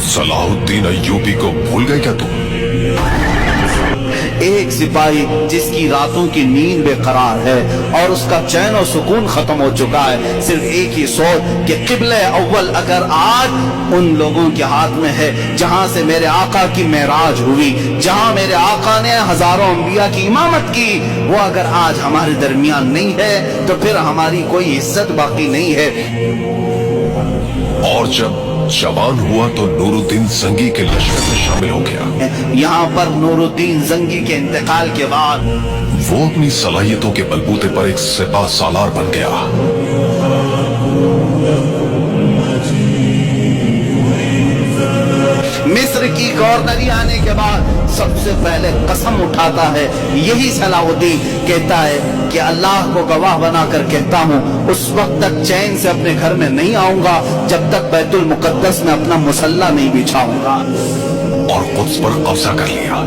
صلاح الدین ایوبی کو بھول گئے کیا تم؟ ایک سپاہی جس کی راتوں کی نیند بے قرار ہے اور اس کا چین و سکون ختم ہو چکا ہے، صرف ایک ہی سوچ کہ قبلہ اول اگر آج ان لوگوں کے ہاتھ میں ہے جہاں سے میرے آقا کی معراج ہوئی، جہاں میرے آقا نے ہزاروں انبیاء کی امامت کی، وہ اگر آج ہمارے درمیان نہیں ہے تو پھر ہماری کوئی عزت باقی نہیں ہے۔ اور جب جوان ہوا تو نور الدین زنگی کے لشکر میں شامل ہو گیا۔ یہاں پر نور الدین زنگی کے انتقال کے بعد وہ اپنی صلاحیتوں کے بلبوتے پر ایک سپاہ سالار بن گیا۔ مصر کی گورنری آنے کے بعد سب سے پہلے قسم اٹھاتا ہے یہی صلاح الدین، کہتا ہے کہ اللہ کو گواہ بنا کر کہتا ہوں اس وقت تک چین سے اپنے گھر میں نہیں آؤں گا جب تک بیت المقدس میں اپنا مسلح نہیں بچھاؤں گا، اور قدس پر قبضہ کر لیا۔